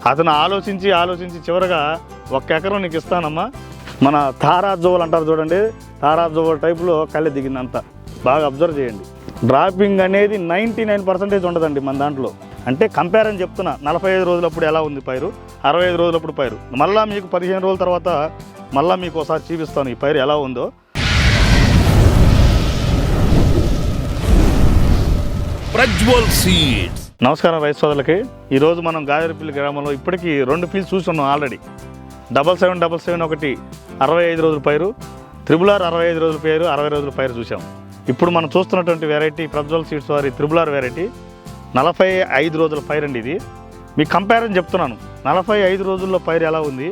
అతను ఆలోచించి చివరగా 1 ఎకరం నీకు ఇస్తానమ్మా, మన తారాజోవల్ అంటారు చూడండి, తారాజోవల్ టైపులో కళ్ళె దిగిందంతా. బాగా అబ్జర్వ్ చేయండి. డ్రాపింగ్ అనేది 99% ఉండదండి మన దాంట్లో. అంటే కంపేర్ అని చెప్తున్నా. 45 రోజులప్పుడు ఎలా ఉంది పైరు, 65 రోజులప్పుడు పైరు. మళ్ళీ మీకు 15 రోజుల తర్వాత మళ్ళీ మీకు ఒకసారి చూపిస్తాను ఈ పైరు ఎలా ఉందో. ప్రజ్వల్ సీడ్స్. నమస్కారం రైతు సోదరులకి. ఈరోజు మనం గాజరపల్లి గ్రామంలో ఇప్పటికీ 2 ఫీల్డ్స్ చూస్తున్నాం ఆల్రెడీ. 7777 ఒకటి 65 రోజుల పైరు, RRR 65 రోజుల పైరు, 60 రోజుల పైరు చూసాం. ఇప్పుడు మనం చూస్తున్నటువంటి వెరైటీ ప్రజ్వల్ సీడ్స్ వారి RRR వెరైటీ 45 రోజుల పైరు అండి. ఇది మీకు కంపారిజన్ చెప్తున్నాను. 45 రోజుల్లో పైరు ఎలా ఉంది,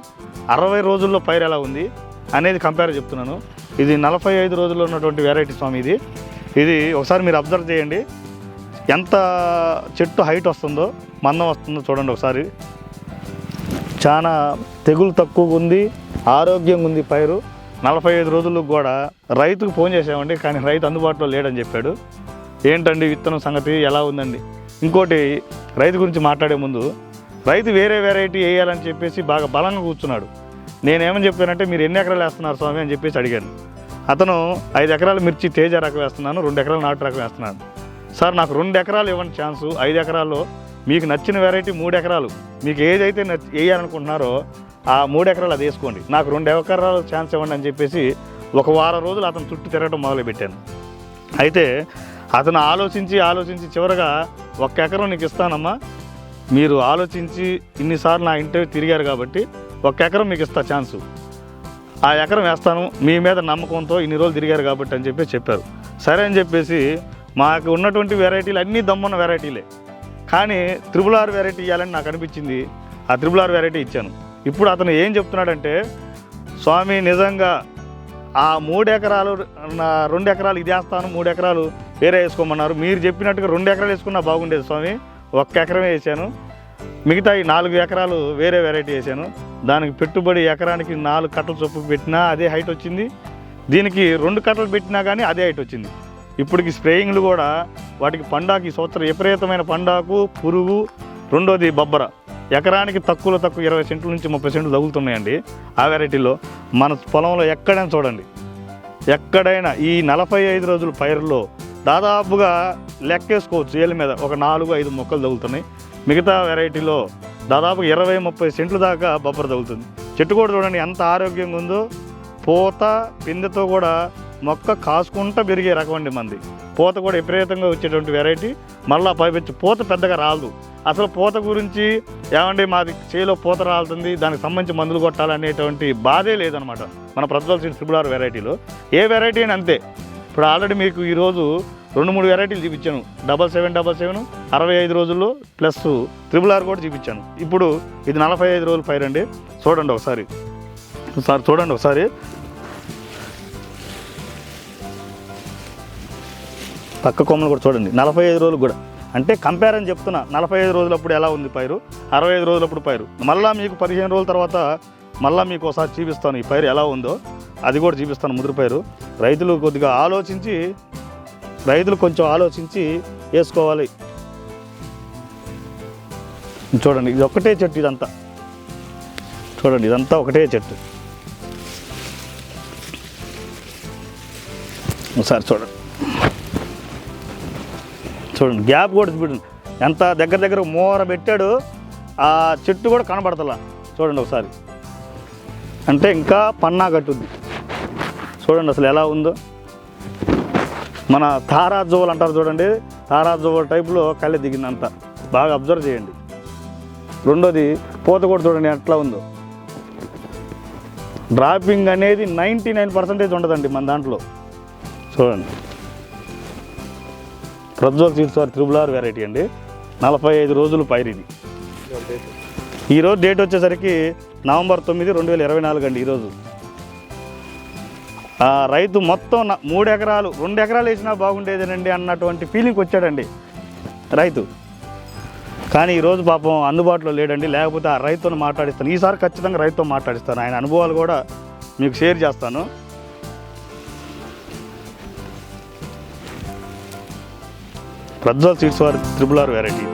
60 రోజుల్లో పైరు ఎలా ఉంది అనేది కంపేర్ చెప్తున్నాను. ఇది 45 రోజుల్లో ఉన్నటువంటి వెరైటీ స్వామి. ఇది ఒకసారి మీరు అబ్జర్వ్ చేయండి. ఎంత చెట్టు హైట్ వస్తుందో, మందం వస్తుందో చూడండి ఒకసారి. చాలా తెగులు తక్కువగా ఉంది, ఆరోగ్యంగా ఉంది పైరు. 45 రోజులకు కూడా రైతుకు ఫోన్ చేసామండి, కానీ రైతు అందుబాటులో లేడని చెప్పాడు. ఏంటండి విత్తనం సంగతి ఎలా ఉందండి? ఇంకోటి, రైతు గురించి మాట్లాడే ముందు, రైతు వేరే వెరైటీ వేయాలని చెప్పేసి బాగా బలంగా కూర్చున్నాడు. నేనేమని చెప్పానంటే, మీరు ఎన్ని ఎకరాలు వేస్తున్నారు స్వామి అని చెప్పేసి అడిగాను. అతను 5 ఎకరాల మిర్చి తేజ రకం వేస్తున్నాను, 2 ఎకరాల నాటు రకం వేస్తున్నాను. సార్ నాకు 2 ఎకరాలు ఇవ్వండి ఛాన్సు, 5 ఎకరాల్లో మీకు నచ్చిన వెరైటీ 3 ఎకరాలు, మీకు ఏదైతే వేయాలనుకుంటున్నారో ఆ 3 ఎకరాలు అది వేసుకోండి, నాకు 2 ఎకరాలు ఛాన్స్ ఇవ్వండి అని చెప్పేసి 1 వారం రోజులు అతను చుట్టూ తిరగడం మొదలుపెట్టాను. అయితే అతను ఆలోచించి చివరగా 1 ఎకరం నీకు ఇస్తానమ్మా, మీరు ఆలోచించి ఇన్నిసార్లు నా ఇంటర్వ్యూ తిరిగారు కాబట్టి 1 ఎకరం మీకు ఇస్తా ఛాన్సు, ఆ ఎకరం వేస్తాను, మీ మీద నమ్మకంతో ఇన్ని రోజులు తిరిగారు కాబట్టి అని చెప్పారు. సరే అని చెప్పేసి మాకు ఉన్నటువంటి వెరైటీలు అన్నీ దమ్మున్న వెరైటీలే, కానీ RRR వెరైటీ ఇవ్వాలని నాకు అనిపించింది. ఆ RRR వెరైటీ ఇచ్చాను. ఇప్పుడు అతను ఏం చెప్తున్నాడంటే, స్వామి నిజంగా ఆ 3 ఎకరాలు 2 ఎకరాలు ఇది వేస్తాను, 3 ఎకరాలు వేరే వేసుకోమన్నారు. మీరు చెప్పినట్టుగా 2 ఎకరాలు వేసుకున్నా బాగుండేది స్వామి, 1 ఎకరమే వేసాను, మిగతా ఈ 4 ఎకరాలు వేరే వెరైటీ వేసాను. దానికి పెట్టుబడి ఎకరానికి 4 కట్టలు చొప్పు పెట్టినా అదే హైట్ వచ్చింది, దీనికి 2 కట్టలు పెట్టినా కానీ అదే హైట్ వచ్చింది. ఇప్పటికి స్ప్రేయింగ్లు కూడా వాటికి పండాకు ఈ సంవత్సరం విపరీతమైన పండాకు, పురుగు, రెండోది బొబ్బర. ఎకరానికి తక్కువ 20 సెంట్ల నుంచి 30 సెంట్లు తగులుతున్నాయండి ఆ వెరైటీలో. మన పొలంలో ఎక్కడైనా చూడండి, ఎక్కడైనా ఈ 45 రోజుల పైరులో దాదాపుగా లెక్కేసుకోవచ్చు ఏళ్ళ మీద ఒక 4-5 మొక్కలు తగులుతున్నాయి. మిగతా వెరైటీలో దాదాపు 20-30 సెంట్లు దాకా బొబ్బర తగులుతుంది. చెట్టు కూడా చూడండి ఎంత ఆరోగ్యంగా ఉందో, పూత పిందెతో కూడా మొక్క కాసుకుంటూ పెరిగే రకం అండి మంది. పూత కూడా విపరీతంగా వచ్చేటువంటి వెరైటీ. మళ్ళీ పైపెచ్చి పూత పెద్దగా రాలదు. అసలు పూత గురించి ఏమండి మాది చేలో పూత రాలుతుంది, దానికి సంబంధించి మందులు కొట్టాలనేటువంటి బాధే లేదనమాట మన ప్రజ్వల్ సీడ్స్ RRR వెరైటీలో. ఏ వెరైటీ అని అంతే. ఇప్పుడు ఆల్రెడీ మీకు ఈరోజు 2-3 వెరైటీలు చూపించాను. 7777 65 రోజుల్లో ప్లస్ RRR కూడా చూపించాను. ఇప్పుడు ఇది 45 రోజుల పైరండి. చూడండి ఒకసారి చూడండి ఒకసారి. పక్క కొమ్మలు కూడా చూడండి. 45 రోజులు కూడా, అంటే కంపేర్ అని చెప్తున్నా. 45 రోజులప్పుడు ఎలా ఉంది పైరు, 65 రోజులప్పుడు పైరు. మళ్ళీ మీకు 15 రోజుల తర్వాత మళ్ళీ మీకు ఒకసారి చూపిస్తాను ఈ పైరు ఎలా ఉందో, అది కూడా చూపిస్తాను ముదురు పైరు. రైతులు కొంచెం ఆలోచించి వేసుకోవాలి. చూడండి ఇది ఒకటే చెట్టు, ఇదంతా చూడండి, ఇదంతా ఒకటే చెట్టు. ఒకసారి చూడండి గ్యాప్ కూడా చూడండి, ఎంత దగ్గర మోర పెట్టాడు, ఆ చెట్టు కూడా కనబడతలా. చూడండి ఒకసారి, అంటే ఇంకా పన్నా కట్టుద్ది. చూడండి అసలు ఎలా ఉందో. మన తారాజోవల్ అంటారు చూడండి, తారాజోవల్ టైపులో కళ్ళె దిగిందంతా. బాగా అబ్జర్వ్ చేయండి. రెండోది పూత కూడా చూడండి ఎట్లా ఉందో. డ్రాపింగ్ అనేది 99% ఉండదండి మన దాంట్లో. చూడండి ప్రజ్వల్ సీడ్స్ వారి RRR వెరైటీ అండి. 45 రోజులు పైరు ఇది. ఈరోజు డేట్ వచ్చేసరికి నవంబర్ 9, 2024 అండి ఈరోజు. రైతు మొత్తం 3 ఎకరాలు 2 ఎకరాలు వేసినా బాగుండేదేనండి అన్నటువంటి ఫీలింగ్ వచ్చాడండి రైతు. కానీ ఈరోజు పాపం అందుబాటులో లేడండి, లేకపోతే ఆ రైతుతో మాట్లాడిస్తాను. ఈసారి ఖచ్చితంగా రైతుతో మాట్లాడిస్తాను, ఆయన అనుభవాలు కూడా మీకు షేర్ చేస్తాను. ప్రజ్వల్ సీడ్స్ వారి RRR వెరైటీ.